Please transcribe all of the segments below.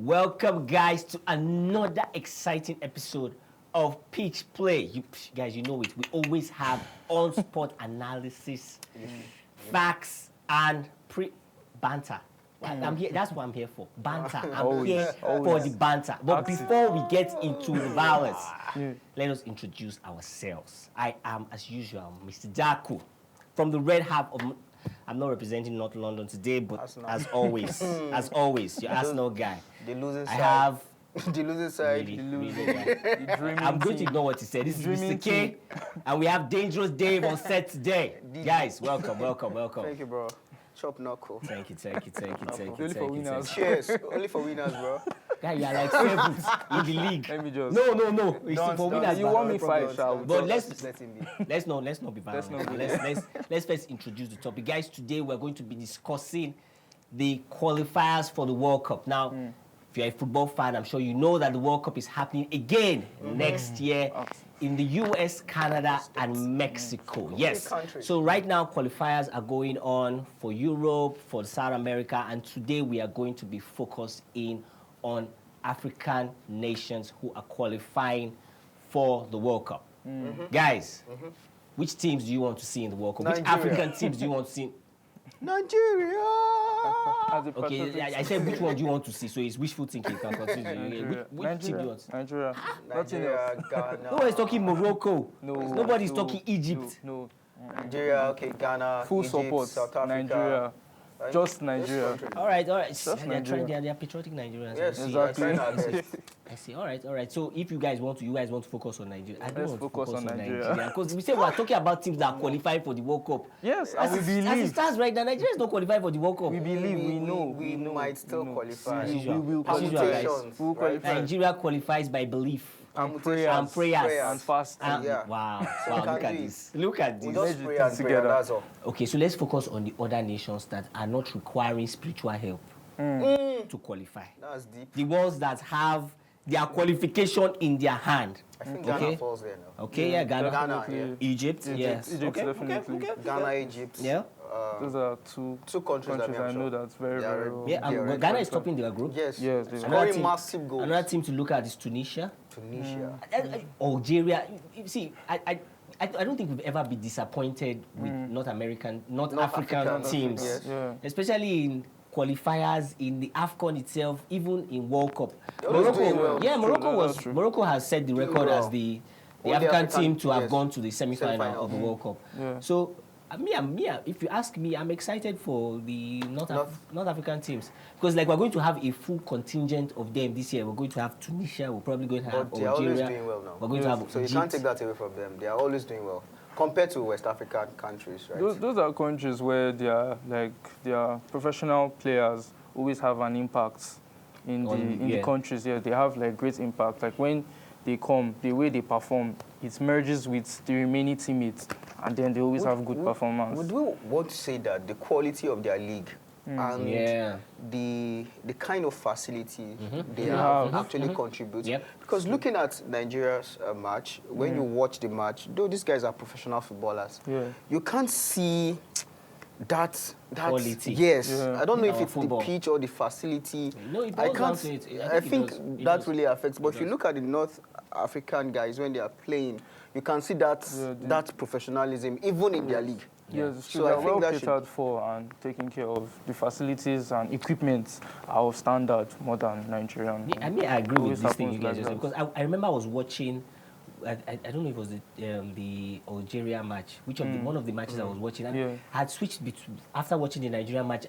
Welcome, guys, to another exciting episode of Pitch Play. You guys, you know it. We always have on-spot analysis, facts, and banter. I'm here. That's what I'm here for. Banter. I'm here for the banter. But before we get into the violence, let us introduce ourselves. I am, as usual, Mr. Daku from the Red Hat of. I'm not representing North London today, but as always, your Arsenal guy. The losing side. I have the losing side. I'm going to ignore what he said. This is Mr. K, and we have Dangerous Dave on set today. Guys, welcome. Thank you, bro. Chop knuckle. Thank you. Only for winners. Cheers. Only for winners, bro. Guy, you are like seventh in the league. Let me just. No. It's for winners. You want me fight, shall we? But let's let him be. let's not be violent. Let's first introduce the topic. Guys, today we're going to be discussing the qualifiers for the World Cup. Now, if you're a football fan, I'm sure you know that the World Cup is happening again next year in the US, Canada, and Mexico. Yes. So right now, qualifiers are going on for Europe, for South America, and today we are going to be focused in on African nations who are qualifying for the World Cup. Guys, which teams do you want to see in the World Cup? Which African teams do you want to see? Nigeria. Okay, I said which one do you want to see? So it's wishful thinking. You can continue. Which team do you want? Nigeria, Ghana. Nobody's talking Morocco. No. Nobody's talking Egypt. No. Nigeria, okay, Ghana, Full Egypt, support. South Africa. Nigeria. Right? Just Nigeria. All right. Nigeria. They're patriotic Nigerians. Yes, Exactly. I see. All right. So if you guys want to focus on Nigeria. I don't Let's want to focus on Nigeria. because we say we are talking about teams that are qualified for the World Cup. Yes, As and we it believe. stands right now, Nigeria is not qualified for the World Cup. We believe. We know. We might still qualify. As usual. We will As usual, guys. Permutations, We will right? qualify. Nigeria qualifies by belief. And And prayers. And fasting. Yeah. Wow. So we Look can at do this. Look at We this. just pray and pray, and that's all. Okay, so let's focus on the other nations that are not requiring spiritual help to qualify. That's deep. The ones that have their qualification in their hand. I think Okay. Ghana falls there now. Okay, yeah, Ghana. Ghana, Egypt, yes. Egypt, Okay, definitely. okay. Ghana, Egypt. Yeah. Those are two countries that I know that's very, They are very well. Yeah, They are Ghana ready. is topping their group. Yes. Yes, they are. Scoring massive goals. Another team to look at is Tunisia. Tunisia. Algeria. You see, I don't think we've ever been disappointed with North African African, teams, yes. Yeah. especially in qualifiers, in the AFCON itself, even in World Cup. They're always doing well. Yeah, That's true. Morocco has set the record well. as the Only African African, team to have yes. gone to the semi-final Semi-final. of the World Cup. Yeah. So, if you ask me, I'm excited for the North African teams because, like, we're going to have a full contingent of them this year. We're going to have Tunisia. We're probably going to have But they are always Algeria. doing well now. We're going to have So you Egypt. can't take that away from them. They are always doing well compared to West African countries, right? Those are countries where their professional players always have an impact in the countries. Yeah, they have like great impact. Like when they come, the way they perform, it merges with the remaining teammates, and then they always have good performance. Would we want to say that the quality of their league and the kind of facility they have actually contribute? Yep. Because looking at Nigeria's match, when you watch the match, though these guys are professional footballers, you can't see that quality. Yes, Yeah. I don't know In if our it's football. the pitch or the facility. No, it I boils can't. down to it. I think it that does. really affects. But if you look at the North African guys when they are playing, you can see that professionalism even in their league. Yes, it's true. So I They're think well that catered for and taking care of the facilities and equipment are of standard more than Nigerian. I mean, I agree with Always this thing you happens guys like just said that. because I remember I was watching. I don't know if it was the Algeria match, which of one of the matches I was watching. And I had switched after watching the Nigerian match.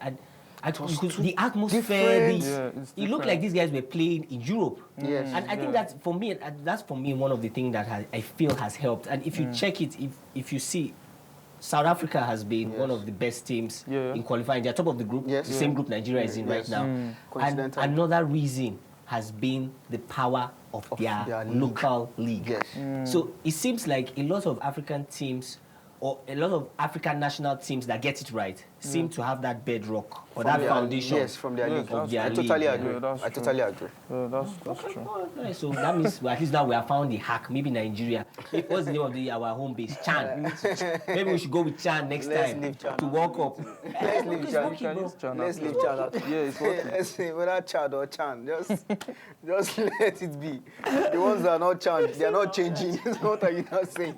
The atmosphere, it's it looked like these guys were playing in Europe. Yes. And I think that's for me one of the things that I feel has helped. And if you check it, if you see, South Africa has been one of the best teams in qualifying. They're top of the group, the same group Nigeria is in right now. And another reason has been the power of their local league. Yes. So it seems like a lot of African teams or a lot of African national teams that get it right seem to have that bedrock or that foundation. Yes, from their league. Of their I league, totally yeah. agree. Yeah, I totally agree. Yeah, that's true. Alright, so that means at least now we have found the hack. Maybe Nigeria. What's the name of our home base? Chan. Maybe we should go with Chan next Let's time leave Chan to walk up. Let's leave It's Chan. working, Can bro. use Chan Let's as leave well. Chan out. Yeah, it's working. Let's say whether Chad or Chan, just let it be. The ones that are not Chan, they are not changing. What are you not saying?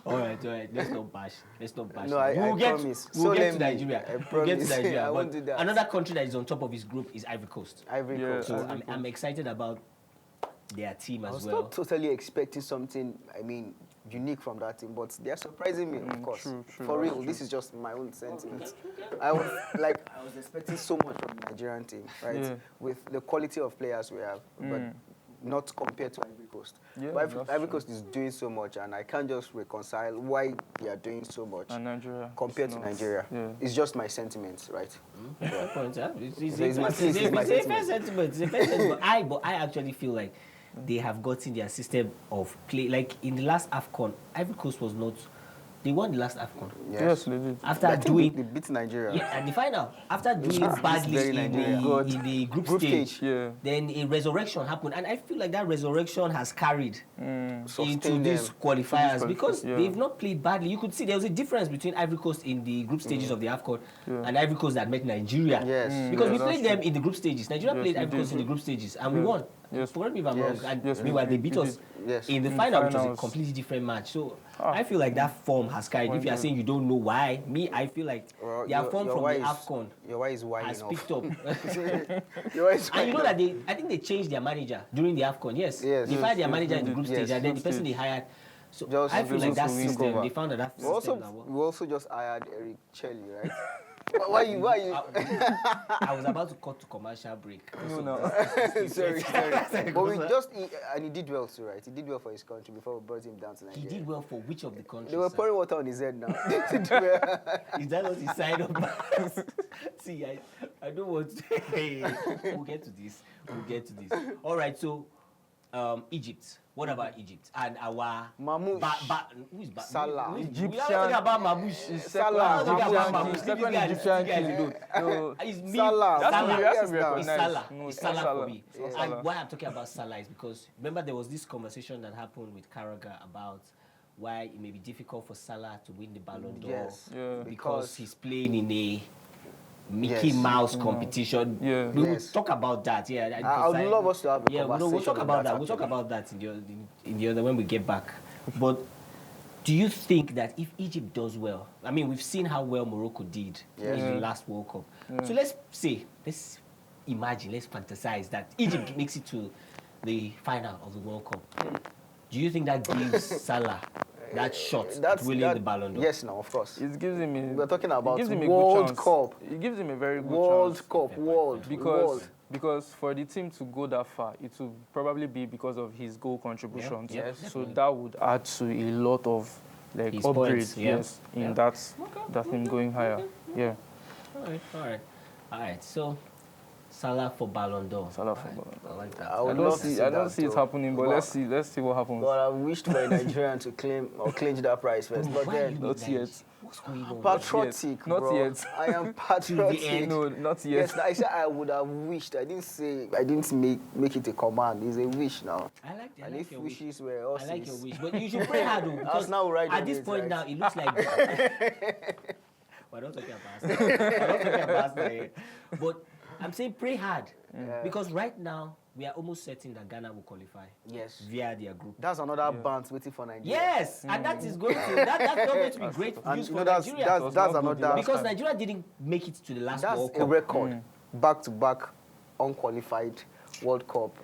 All right. Let's not bash. No, I promise. We'll get to Solemnly, Nigeria. I We'll get to promise. Nigeria. I but won't do that. Another country that is on top of his group is Ivory Coast. Ivory Yeah. Coast. So I'm excited about their team I as was well. not totally expecting something, unique from that team, but they're surprising me, of course. True, For real, true. this is just my own sentiment. I was expecting so much from the Nigerian team, right? Yeah. With the quality of players we have, but not compared to Ivory Coast. Yeah, But that's Ivory true. Coast is doing so much, and I can't just reconcile why they are doing so much And Nigeria. compared is to not. Nigeria. Yeah. It's just my sentiments, right? Fair point, huh? It's So it's my- a fair it's my sentiment. It's a fair sentiment. But I actually feel like they have gotten their system of play. Like in the last AFCON, Ivory Coast was not. They won the last AFCON. Yes, they did. After I think doing they beat Nigeria. yeah, at the final, after doing It's badly very in Nigeria. in the group Group stage, stage. Yeah. then a resurrection happened, and I feel like that resurrection has carried into Sustain these them. qualifiers because yeah. they've not played badly. You could see there was a difference between Ivory Coast in the group stages of the AFCON and Ivory Coast that met Nigeria. Yes. Because Yeah, we that's played them in the group stages. Nigeria Yes, played we Ivory Coast did. in the group stages, and we won. Yes. Forget me if I'm Yes. wrong. And Yes, we meanwhile, they did. beat We us did. Yes. in the In final, which was a finals. completely different match. So I feel like that form has carried. If you are saying you don't know why, me, I feel like Well, their form from the why is- AFCON Your why is why has enough. picked up. Your why is And you know why that I think they changed their manager during the AFCON. Yes. Yes. They fired their Yes, manager they in the did. group stage, Yes, and then the group person they stage. hired. So Just I feel like that to win system. over. They found that We also, system that worked. we also just hired Eric Chelly, right? why you? I was about to cut to commercial break. sorry. But he did well too, right? He did well for his country before we brought him down to He Nigeria. did well for which of the countries? They were sir? pouring water on his head now. He did well. Is that what he signed up? See, I don't want to. We'll get to this. All right, so Egypt. What about Egypt? And our... Mamouche. who is Salah. We are Egyptian. not talking about Mamouche. Salah. We are not talking about Egyptian Mamouche. king. Leave this guy Egyptian alone. No, It's me. Salah. Salah. That's Yes, to be now. It's recognized. Salah. No, It's it's not Salah for me. It's not And Salah. why I'm talking about Salah is because remember there was this conversation that happened with Carragher about why it may be difficult for Salah to win the Ballon d'Or Yes. Yeah. because he's playing in a Mickey Yes. Mouse competition. Yeah. We will Yes. talk about that. Yeah, I would love us to have a yeah, conversation. we'll talk on about that. that. We'll talk about that in the other when we get back. But do you think that if Egypt does well, I mean, we've seen how well Morocco did Yes. in the last World Cup. So let's imagine, let's fantasize that Egypt makes it to the final of the World Cup. Do you think that gives Salah that shot at winning the Ballon d'Or? Yes, now of course. It gives him a. We're talking about it gives him a World good chance. Cup. It gives him a very good chance. World Cup, world. Because for the team to go that far, it will probably be because of his goal contributions. Yeah, Yes. So definitely. that would add to a lot of like His upgrades, points, yeah. yes, in Yeah. that thing going higher. Yeah, All right. So Salah for Ballon d'Or. Salah for Ballon I like that. I I would don't love to see, see I don't that see it too. happening, but But- let's see what happens. But I wished for a Nigerian to claim or clinch that prize first. But Why then, you Not like- yet. What's going on? patriotic, Not bro. yet. I am patriotic. No, not yet. Yes, I said I would have wished. I didn't make it a command. It's a wish now. I like And like if your wish. wishes were us, I like your wish, but you should pray hard though. Because now right at on this it, point right? now, it looks like. We're not talking about Arsenal. We're not talking about Arsenal here. But I'm saying pray hard because right now we are almost certain that Ghana will qualify Yes. via their group. That's another band waiting for Nigeria. Yes, and that is going to that's not going to be great And news you for know that's Nigeria that's, was that's not good another. last because time. Nigeria didn't make it to the last That's World a Cup. record. Back to back, unqualified World Cup.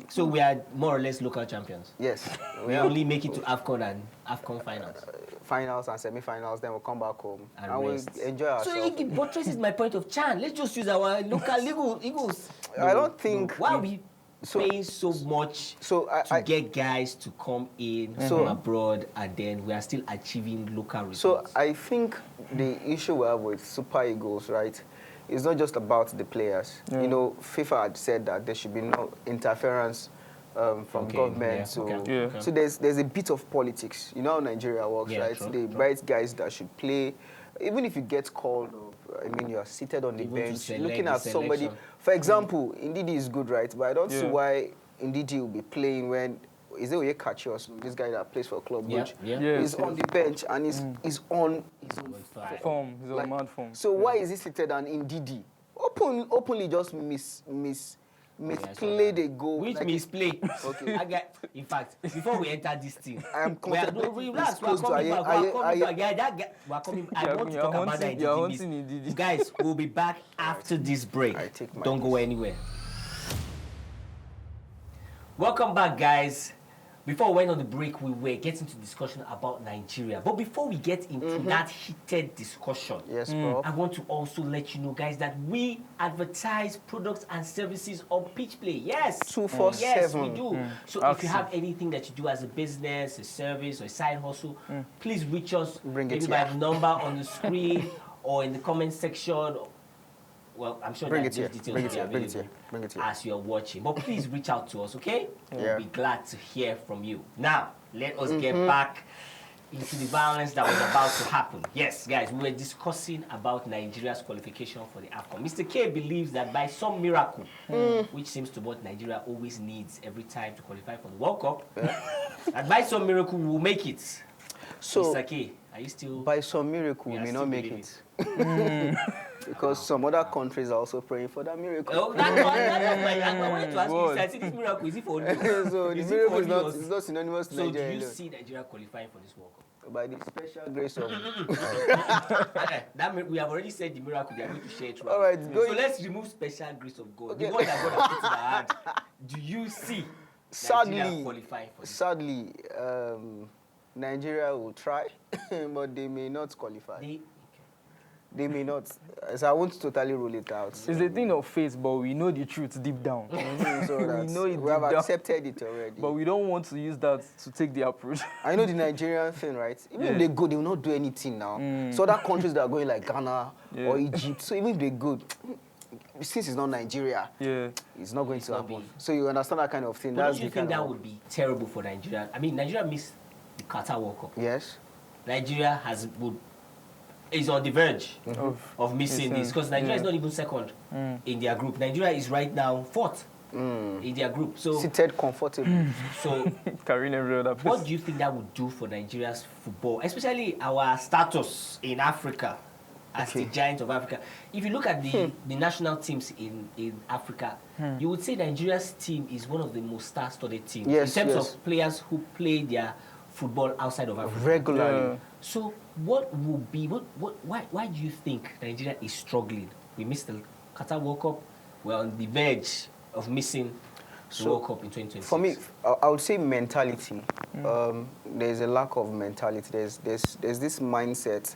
So we are more or less local champions. Yes. We only make it to AFCON and AFCON finals. Finals and semi-finals, then we'll come back home And we'll rest. enjoy So ourselves. it buttresses my point of Chan. Let's just use our local Eagles. I don't think Why are we so- paying so much So to I get guys to come in from abroad and then we are still achieving local so results? I think the issue we have with Super Eagles, right, is not just about the players. You know, FIFA had said that there should be no interference from government. Yeah. So, Yeah. so there's a bit of politics. You know how Nigeria works, Yeah, right? true, They write guys that should play. Even if you get called up, I mean, you're seated on the Even to bench, select looking the at somebody. selection. For example, Ndidi is good, right? But I don't see Yeah. why Ndidi will be playing when is it Oyekachi or something? This guy that plays for Club Yeah, Brugge yeah. Yes, is on the bench and is on Fire. Form. He's like, on mad form. So why is he seated on Ndidi? Openly just misplayed a goal. Which like misplay? Okay. In fact, before we enter this team, I am we are confident relax. We are close to coming back. We are coming Aye. back. Yeah, that guy. We are coming. I want to talk about that. You're in hunting this. Ndidi. Guys, we'll be back after this break. I take my Don't go anywhere. Welcome back, guys. Before we went on the break, we were getting to discussion about Nigeria. But before we get into that heated discussion, Yes, bro. I want to also let you know, guys, that we advertise products and services on Pitch Play. Yes. 247. Yes, we do. So if you Awesome. have anything that you do as a business, a service, or a side hustle, please reach us Bring it maybe by here. the number on the screen or in the comment section. Well, I'm sure Bring that it here. those details Bring will it be here. Bring it available here. Bring it here. as you're watching. But please reach out to us, okay? Yeah. We'll be glad to hear from you. Now, let us get back into the violence that was about to happen. Yes, guys, we were discussing about Nigeria's qualification for the AFCON. Mr. K believes that by some miracle, which seems to be what Nigeria always needs every time to qualify for the World Cup, that by some miracle we will make it. So Mr. K, are you still... by some miracle, we Yeah, may still not make believe it. Because some other countries are also praying for that miracle. Oh, that's my... I wanted to ask you, God. I said, this miracle, is it for you? So the Is it miracle for is you not, or- it's not synonymous to So do Nigeria you alone. see Nigeria qualifying for this World Cup? By the special grace of... We have already said the miracle, they are going to share it All right, So going- let's remove special grace of God. Okay. The one that God has put in our hand. Do you see Nigeria qualifying for this? Sadly, Nigeria will try, but they may not qualify. They may not. So I won't totally rule it out. It's a thing of faith, but we know the truth deep down. So we that know it we have deep down. accepted it already. But we don't want to use that to take the approach. I know the Nigerian thing, right? Even if they go, they will not do anything now. So other countries that are going like Ghana or Egypt, so even if they go, since it's not Nigeria, Yeah. it's not going to not happen. be- So you understand that kind of thing. But That's don't you the think kind that of... would be terrible for Nigeria? I mean, Nigeria missed the Qatar World Cup. Yes. Nigeria is on the verge of missing this because Nigeria is not even second in their group. Nigeria is right now fourth in their group. So, Seated comfortably. so Carrying every other person. what do you think that would do for Nigeria's football, especially our status in Africa as the giant of Africa? If you look at the national teams in Africa, you would say Nigeria's team is one of the most star-studded teams Yes, in terms yes. of players who play their football outside of Africa. Regularly. Yeah. So what will be, why do you think Nigeria is struggling? We missed the Qatar World Cup. We're on the verge of missing the World Cup in 2026. For me, I would say mentality. There's a lack of mentality. There's this mindset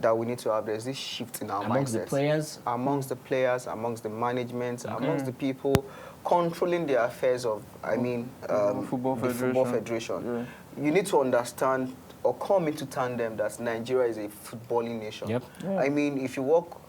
that we need to have. There's this shift in our amongst mindset. the players, Amongst the players, amongst the management, amongst the people controlling the affairs of, Football the Football Federation. You need to understand or come into tandem that Nigeria is a footballing nation. Yep. I mean, if you walk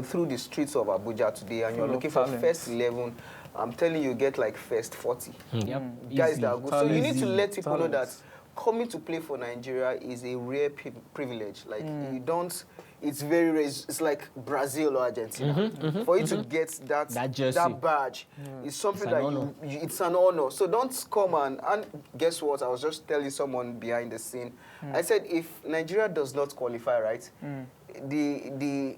through the streets of Abuja today and you're Full of looking for talent. first 11, I'm telling you, get like first 40. Yep. Guys Easy. that are good. So you need to Easy. let people know that Talents. coming to play for Nigeria is a rare privilege. Like you don't, it's very rare. It's like Brazil or Argentina. For you to get That jersey. that badge, it's something It's an that honor. it's an honor. So don't come and guess what? I was just telling someone behind the scene. I said if Nigeria does not qualify, right, the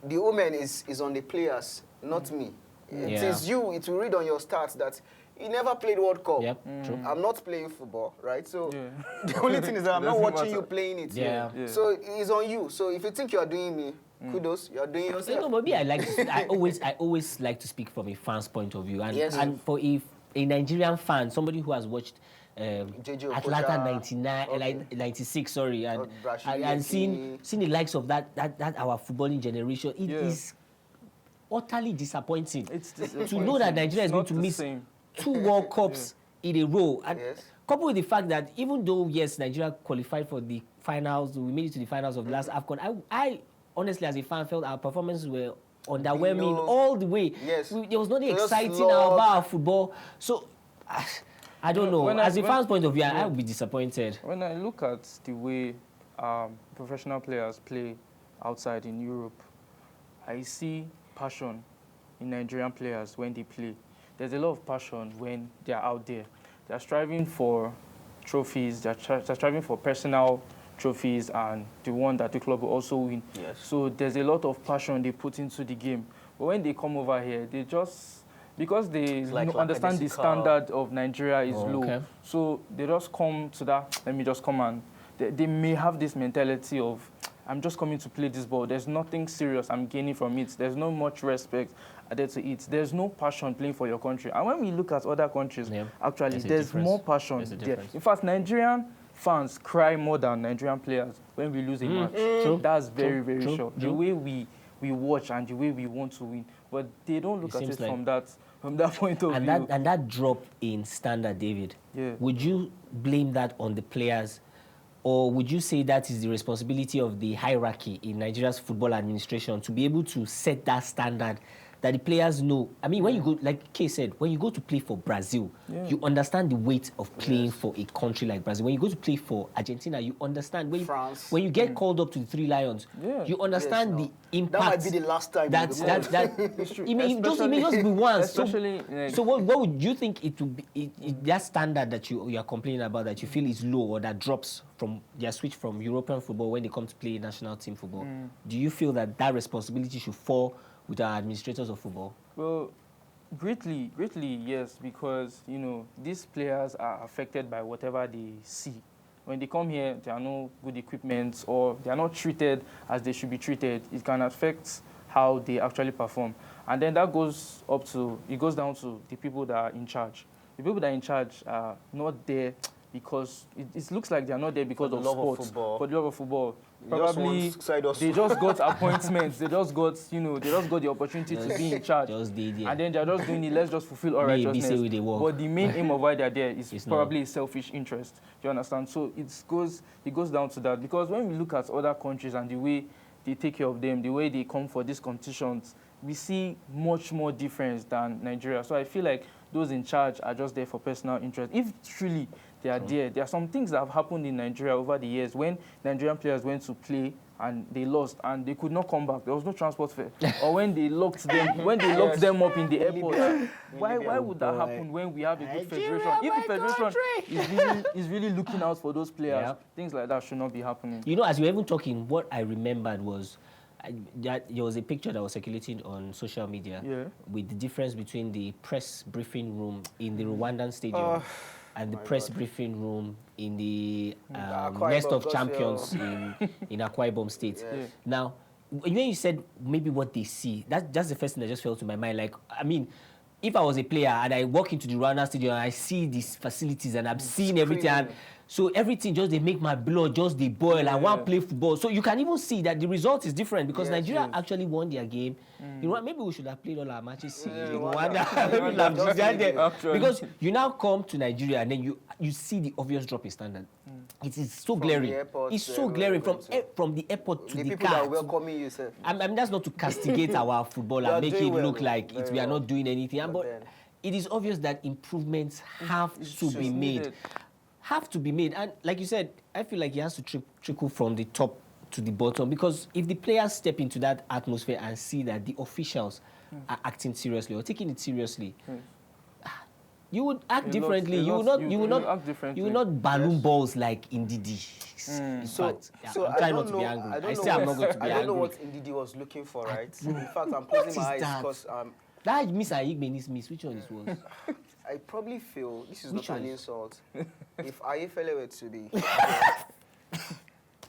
woman is on the players, not me. It Yeah. is you. It will read on your stats that you never played World Cup. Yep, true. I'm not playing football, right? So Yeah. the only thing is that I'm not Doesn't watching matter. you playing it. Yeah. Yeah. So it's on you. So if you think you are doing me, kudos, you are doing So, yourself. no, but me, I always like to speak from a fan's point of view, and Yes. and for if a Nigerian fan, somebody who has watched JJ Atlanta Okocha, 99, okay. like 96, sorry, and Rashidi and Yekini. seen the likes of that our footballing generation, it is Yeah. utterly disappointing. It's to know that Nigeria is It's going not to the miss same. 2 World Cups in a row. And Yes. coupled with the fact that even though, yes, Nigeria qualified for the finals, we made it to the finals of the last AFCON, I honestly, as a fan, felt our performances were underwhelming Below. all the way. Yes. There was nothing Just exciting slog. about our football. So I don't know. As a fan's point of view, I would be disappointed. When I look at the way professional players play outside in Europe, I see passion in Nigerian players when they play. There's a lot of passion when they're out there. They're striving for trophies, they're striving for personal trophies and the one that the club will also win. Yes. So there's a lot of passion they put into the game. But when they come over here, they just, because they understand the standard of Nigeria is low, so they just come to that, let me just come and, they may have this mentality of, I'm just coming to play this ball. There's nothing serious I'm gaining from it. There's not much respect added to it. There's no passion playing for your country. And when we look at other countries, actually, there's more passion there. In fact, Nigerian fans cry more than Nigerian players when we lose a match. That's very, very sure. The way we watch and the way we want to win. But they don't look at it from that point of view. And that drop in standard, David, would you blame that on the players? Or would you say that is the responsibility of the hierarchy in Nigeria's football administration to be able to set that standard that the players know? I mean, when you go, like Kay said, when you go to play for Brazil, you understand the weight of playing for a country like Brazil. When you go to play for Argentina, you understand. When you get called up to the Three Lions, you understand the impact. That might be the last time. It may just be once. So what would you think it would be, that standard that you are complaining about that you feel is low or that drops from their switch from European football when they come to play national team football? Do you feel that responsibility should fall with our administrators of football? Well, greatly, yes, because, these players are affected by whatever they see. When they come here, there are no good equipment or they are not treated as they should be treated. It can affect how they actually perform. And then that goes down to the people that are in charge. The people that are in charge are not there because it looks like they are not there because of sports, for the love of football. Probably they just got appointments. They just got the opportunity to be in charge. And then they're just doing it. Let's just fulfill our righteousness. But the main aim of why they're there is probably a selfish interest. Do you understand? So it goes down to that. Because when we look at other countries and the way they take care of them, the way they come for these competitions, we see much more difference than Nigeria. So I feel like those in charge are just there for personal interest. If truly they are there are some things that have happened in Nigeria over the years when Nigerian players went to play and they lost and they could not come back. There was no transport fare. Or when they locked them up in the airport. Why would that happen when we have a good federation? If the federation is really looking out for those players, things like that should not be happening. As we were even talking, what I remembered was that there was a picture that was circulating on social media with the difference between the press briefing room in the Rwandan stadium and the press briefing room in the Nest of Champions in Akwa Ibom State. Now, when you said maybe what they see, that's the first thing that just fell to my mind. Like, I mean, if I was a player and I walk into the Rwanda stadium and I see these facilities and I'm seeing everything, and so everything just they make my blood just they boil. I want to play football. So you can even see that the result is different because Nigeria actually won their game. Maybe we should have played all our matches in Rwanda. Because you now come to Nigeria and then you see the obvious drop in standard. It is so glaring. It's so glaring from the airport to the people car. that are welcoming you, sir. I mean, that's not to castigate our football and make it look like we are not doing anything. But it is obvious that improvements have to be made. And like you said, I feel like it has to trickle from the top to the bottom because if the players step into that atmosphere and see that the officials are acting seriously or taking it seriously, you would act differently. You will not balloon balls like Ndidi. So I'm trying not to be angry. I say I'm not going to be angry. I don't know what Ndidi was looking for, right? In fact, I'm closing my eyes because that Miss Aigbe's miss. Which one it was? I probably feel this is not an insult. If Ayefele were to be,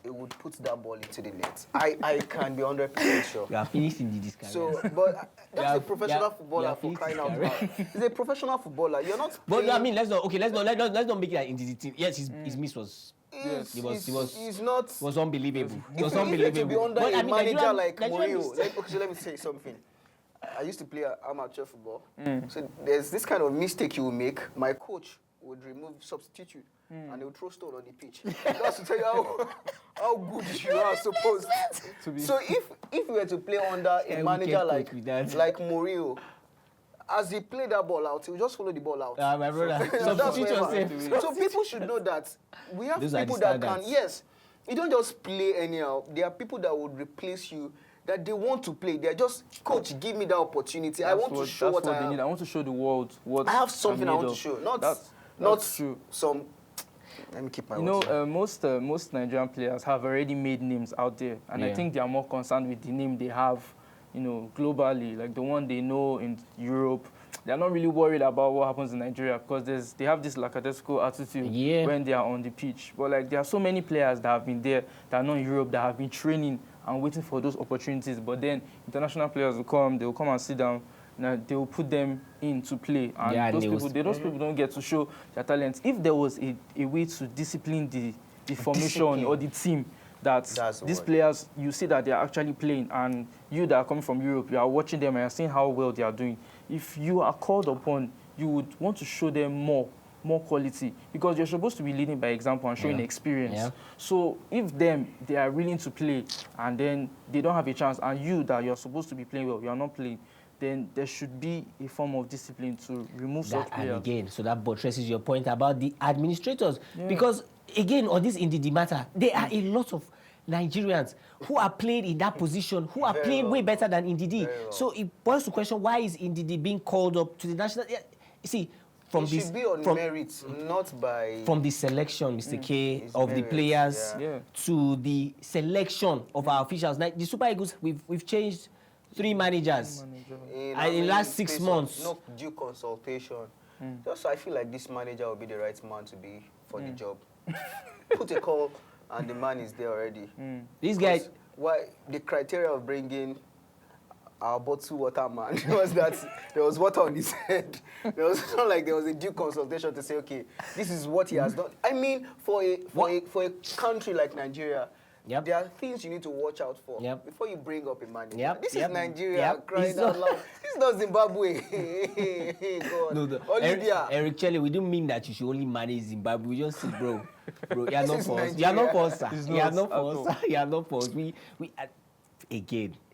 it would put that ball into the net. I can be 100% sure. You are finished in this career. So, but that's a professional footballer for crying out loud. He's a professional footballer. You're not. But I mean, let's not make it like in the team. Yes, his miss was. Yes, it was unbelievable. It was unbelievable. To be under a manager like Mourinho. Let me say something. I used to play amateur football. So there's this kind of mistake you will make. My coach would substitute you, and they would throw stone on the pitch. That's to tell you how good you are supposed to be. So if we were to play under a manager like Mourinho, as he played that ball out, he will just follow the ball out. My brother, That's substitute whatever. yourself. So people should know that we have Those are the people that can, standards. yes, you don't just play anyhow. There are people that would replace you, that they want to play. They're just, coach, give me that opportunity. I want to show what I they have. need. I want to show the world what I have something I want to of. show. Not That's true. some. Let me keep my You know, most Nigerian players have already made names out there, and I think they are more concerned with the name they have, you know, globally, like the one they know in Europe. They're not really worried about what happens in Nigeria because they have this lackadaisical attitude when they are on the pitch. But like there are so many players that have been there that are not in Europe that have been training and waiting for those opportunities. But then international players will come, they will come and sit down. Now they will put them in to play, and those people don't get to show their talents. If there was a way to discipline the formation or the team, that these players, you see that they are actually playing, and you that are coming from Europe, you are watching them and you're seeing how well they are doing. If you are called upon, you would want to show them more quality, because you're supposed to be leading by example and showing experience. Yeah. So if they are willing to play and then they don't have a chance, and you that you're supposed to be playing well, you're not playing, then there should be a form of discipline to remove such players. And again, so that buttresses your point about the administrators. Because, again, on this Ndidi matter, there are a lot of Nigerians who are playing in that position, who are playing way better than Ndidi. So it boils to question, why is Ndidi being called up to the national... You see, it should be on merit, not by... From the selection, Mr. K, of the players to the selection of our officials. Like the Super Eagles, we've changed 3 managers in the last 6 months. No due consultation. Just I feel like this manager will be the right man to be for the job. Put a call and the man is there already. This guy... Why the criteria of bringing our bottled water man was that there was water on his head. There was not like there was a due consultation to say, okay, this is what he has done. I mean, for a country like Nigeria, there are things you need to watch out for before you bring up a manager. This is Nigeria crying out loud. This is not Zimbabwe. God. Eric Chelle, we don't mean that you should only manage Zimbabwe. We just say, bro, you're not for us. You're not for us, sir. You're not for us. You're not for us. We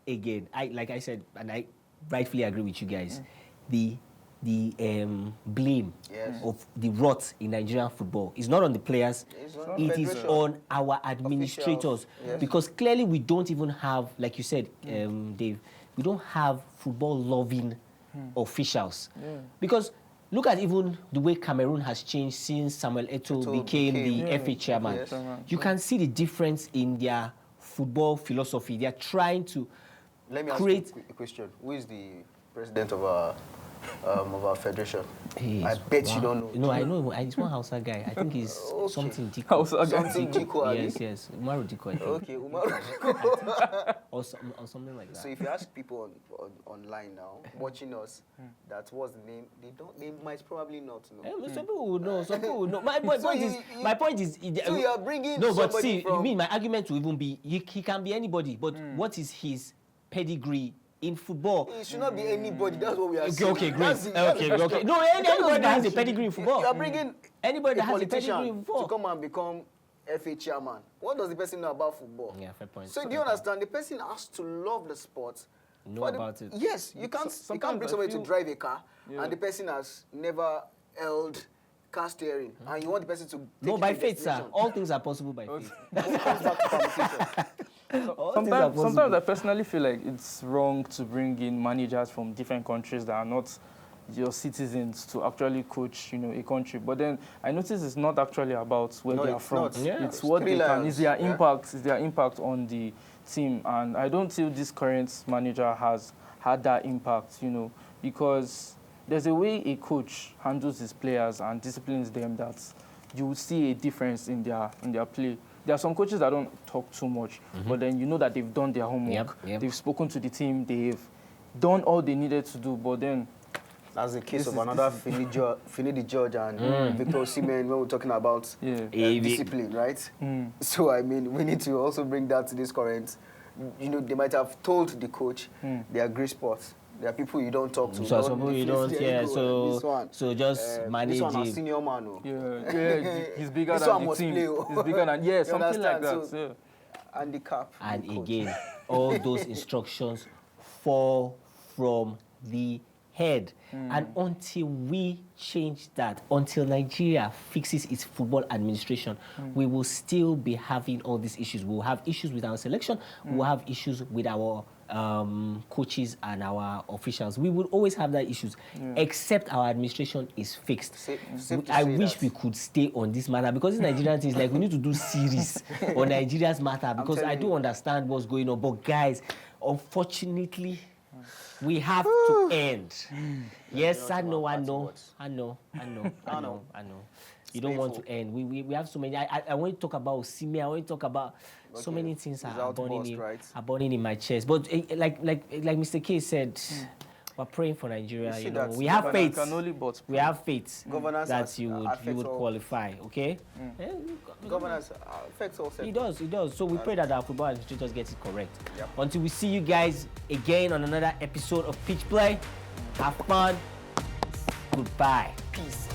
again, like I said, and I rightfully agree with you guys, the blame of the rot in Nigerian football is not on the players, it is on our administrators. Because clearly we don't even have, like you said, Dave, we don't have football-loving officials. Because look at even the way Cameroon has changed since Samuel Eto'o became the FA chairman. You can see the difference in their football philosophy. They are trying to create... Let me ask you a question. Who is the president of our federation? I bet you don't know. No, I know. He's one Hausa guy. I think he's something Diko. Something Diko. Yes. Umaru Diko, I think. Okay, Umaru Diko. or something like that. So if you ask people online now, watching us, that was the name, they might probably not know. Some people would know. Some people would know. My point is... So you are bringing but see, you mean my argument to even be, he can be anybody, but what is his pedigree in football? It should not be anybody. That's what we are saying. Okay, great. Okay. No, anybody that has a pedigree in football. You are bringing anybody that has a pedigree in football to come and become FA chairman. What does the person know about football? Yeah, fair point. So do you understand? The person has to love the sport. Know about it. Yes, you can't bring somebody to drive a car and the person has never held car steering and you want the person to take No, by faith, sir. All things are possible by faith. Sometimes I personally feel like it's wrong to bring in managers from different countries that are not your citizens to actually coach, a country. But then I notice it's not actually about where they are from. It's what they can. Is their impact? Is their impact on the team? And I don't feel this current manager has had that impact. Because there's a way a coach handles his players and disciplines them that you will see a difference in their play. There are some coaches that don't talk too much, but then you know that they've done their homework. They've spoken to the team. They've done all they needed to do, but then... That's the case of another Finidi George and Victor Osimhen when we're talking about discipline, right? So, I mean, we need to also bring that to this current. They might have told the coach they are great sports. There are people you don't talk to. So some people you don't, so just manage this one him. A senior man. He's bigger than the team. He's bigger than, something like that. So, and the cap. And again, all those instructions fall from the head. And until we change that, until Nigeria fixes its football administration, we will still be having all these issues. We'll have issues with our selection. We'll have issues with our coaches and our officials. We will always have that issues, except our administration is fixed. I wish we could stay on this matter, because in Nigerian things, like, we need to do series on Nigeria's matter, because I do understand what's going on. But guys, unfortunately, we have to end. Yes, I know. You don't want to end. We have so many. I want to talk about Osime. I want to talk about so many things are burning in my chest. But like Mr. K said, we're praying for Nigeria. You know, we have faith. We have faith that you would qualify. Okay. Governance affects all sectors. It does. So we pray that our football administrators get it correct. Until we see you guys again on another episode of Pitch Play, have fun. Goodbye. Peace.